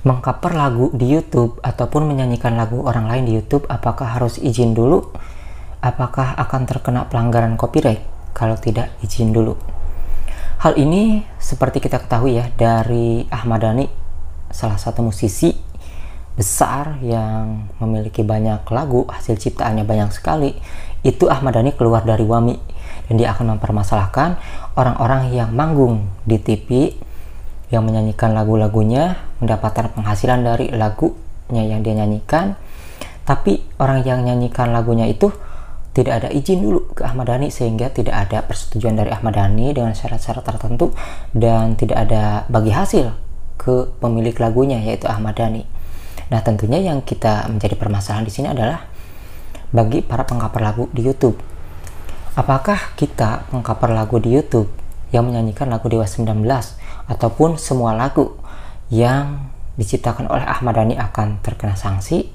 Mengcover lagu di YouTube ataupun menyanyikan lagu orang lain di YouTube, apakah harus izin dulu? Apakah akan terkena pelanggaran copyright kalau tidak izin dulu? Hal ini seperti kita ketahui ya, dari Ahmad Dhani, salah satu musisi besar yang memiliki banyak lagu, hasil ciptaannya banyak sekali. Itu Ahmad Dhani keluar dari WAMI dan dia akan mempermasalahkan orang-orang yang manggung di TV yang menyanyikan lagu-lagunya, mendapatkan penghasilan dari lagunya yang dia nyanyikan, tapi orang yang nyanyikan lagunya itu tidak ada izin dulu ke Ahmad Dhani, sehingga tidak ada persetujuan dari Ahmad Dhani dengan syarat-syarat tertentu, dan tidak ada bagi hasil ke pemilik lagunya, yaitu Ahmad Dhani. Nah, tentunya yang kita menjadi permasalahan di sini adalah bagi para pengcover lagu di YouTube. Apakah kita pengcover lagu di YouTube yang menyanyikan lagu Dewa 19 ataupun semua lagu yang diciptakan oleh Ahmad Dhani akan terkena sanksi?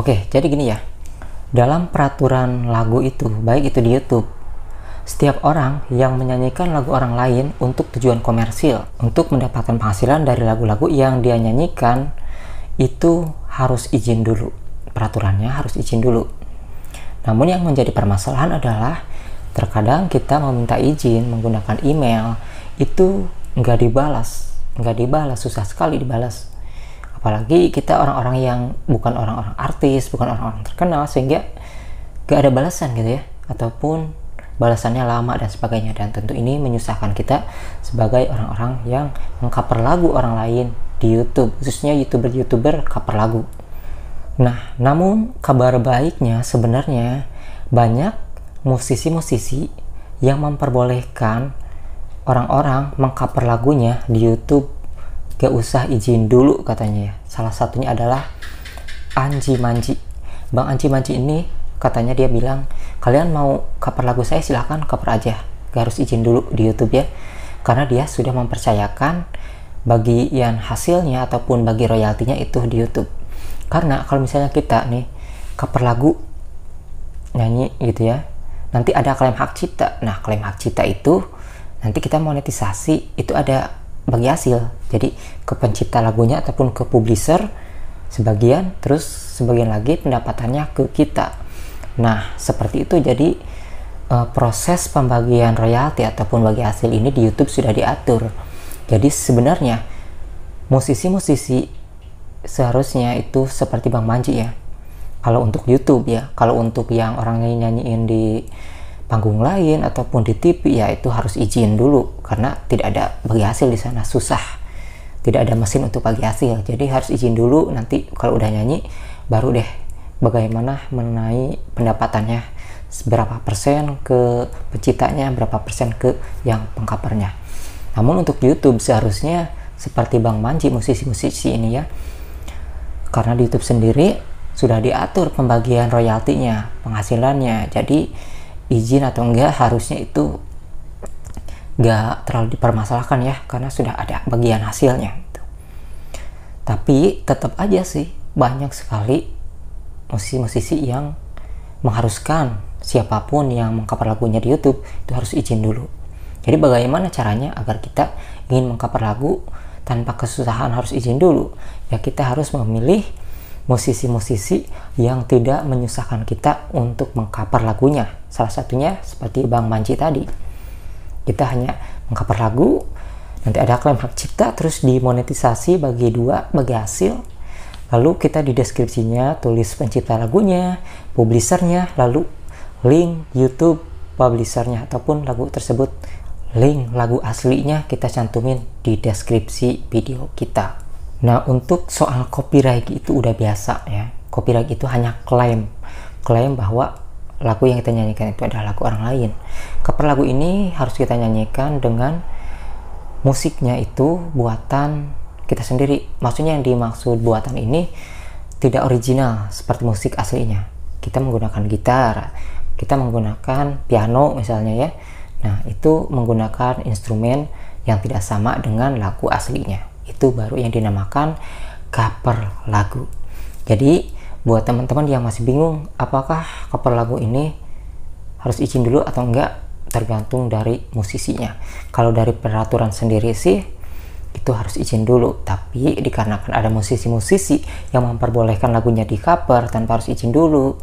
Oke, jadi gini ya. Dalam peraturan lagu itu, baik itu di YouTube, setiap orang yang menyanyikan lagu orang lain untuk tujuan komersil, untuk mendapatkan penghasilan dari lagu-lagu yang dia nyanyikan, itu harus izin dulu. Peraturannya harus izin dulu. Namun yang menjadi permasalahan adalah terkadang kita meminta izin menggunakan email, itu nggak dibalas, susah sekali dibalas. Apalagi kita orang-orang yang bukan orang-orang artis, bukan orang-orang terkenal, sehingga nggak ada balasan gitu ya, ataupun balasannya lama dan sebagainya. Dan tentu ini menyusahkan kita sebagai orang-orang yang mengcover lagu orang lain di YouTube, khususnya youtuber cover lagu. Nah, namun kabar baiknya sebenarnya banyak musisi-musisi yang memperbolehkan orang-orang mengcover lagunya di YouTube gak usah izin dulu katanya ya. Salah satunya adalah Anji Manji. Bang Anji Manji ini katanya dia bilang, kalian mau cover lagu saya silahkan cover aja, gak harus izin dulu di YouTube ya, karena dia sudah mempercayakan bagian hasilnya ataupun bagi royaltinya itu di YouTube. Karena kalau misalnya kita nih cover lagu nyanyi gitu ya, nanti ada klaim hak cipta. Nah, klaim hak cipta itu nanti kita monetisasi, itu ada bagi hasil. Jadi ke pencipta lagunya ataupun ke publisher sebagian, terus sebagian lagi pendapatannya ke kita. Nah, seperti itu. Jadi proses pembagian royalti ataupun bagi hasil ini di YouTube sudah diatur. Jadi sebenarnya musisi-musisi seharusnya itu seperti Bang Manji ya, kalau untuk YouTube ya. Kalau untuk yang orang nyanyiin di panggung lain ataupun di TV ya, itu harus izin dulu karena tidak ada bagi hasil di sana, susah, tidak ada mesin untuk bagi hasil. Jadi harus izin dulu, nanti kalau udah nyanyi baru deh bagaimana mengenai pendapatannya, berapa persen ke penciptanya, berapa persen ke yang pengcovernya. Namun untuk YouTube seharusnya seperti Bang Manji, musisi-musisi ini ya, karena di YouTube sendiri sudah diatur pembagian royaltinya, penghasilannya. Jadi izin atau enggak harusnya itu enggak terlalu dipermasalahkan ya, karena sudah ada bagian hasilnya gitu. Tapi tetap aja sih banyak sekali musisi-musisi yang mengharuskan siapapun yang mengcover lagunya di YouTube itu harus izin dulu. Jadi bagaimana caranya agar kita ingin mengcover lagu tanpa kesusahan harus izin dulu? Ya, kita harus memilih musisi-musisi yang tidak menyusahkan kita untuk mengcover lagunya. Salah satunya seperti Bang Manji tadi. Kita hanya mengcover lagu, nanti ada klaim hak cipta, terus dimonetisasi bagi dua, bagi hasil. Lalu kita di deskripsinya tulis pencipta lagunya, publishernya, lalu link YouTube publishernya ataupun lagu tersebut, link lagu aslinya kita cantumin di deskripsi video kita. Nah, untuk soal copyright itu udah biasa ya. Copyright itu hanya klaim bahwa lagu yang kita nyanyikan itu adalah lagu orang lain. Cover lagu ini harus kita nyanyikan dengan musiknya itu buatan kita sendiri. Maksudnya yang dimaksud buatan ini tidak original seperti musik aslinya. Kita menggunakan gitar, kita menggunakan piano misalnya ya. Nah, itu menggunakan instrumen yang tidak sama dengan lagu aslinya. Itu baru yang dinamakan cover lagu. Jadi buat teman-teman yang masih bingung apakah cover lagu ini harus izin dulu atau enggak, tergantung dari musisinya. Kalau dari peraturan sendiri sih itu harus izin dulu. Tapi dikarenakan ada musisi-musisi yang memperbolehkan lagunya di cover tanpa harus izin dulu,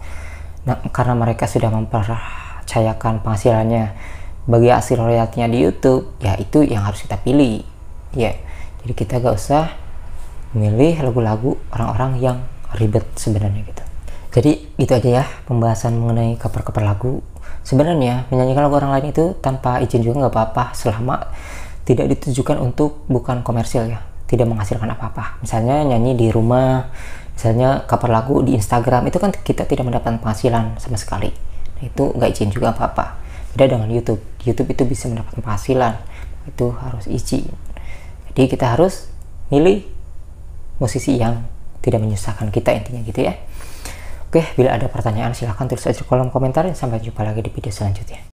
nah karena mereka sudah mempercayakan penghasilannya bagi hasil royaltinya di YouTube, ya itu yang harus kita pilih ya. Jadi kita gak usah milih lagu-lagu orang-orang yang ribet sebenarnya gitu. Jadi itu aja ya pembahasan mengenai cover-cover lagu. Sebenarnya menyanyikan lagu orang lain itu tanpa izin juga nggak apa-apa, selama tidak ditujukan untuk bukan komersil ya, tidak menghasilkan apa-apa. Misalnya nyanyi di rumah, misalnya cover lagu di Instagram, itu kan kita tidak mendapatkan penghasilan sama sekali. Nah, itu nggak izin juga apa-apa. Beda dengan YouTube. YouTube itu bisa mendapatkan penghasilan, itu harus izin. Jadi kita harus milih musisi yang tidak menyusahkan kita, intinya gitu ya. Oke, bila ada pertanyaan silahkan tulis aja di kolom komentar. Sampai jumpa lagi di video selanjutnya.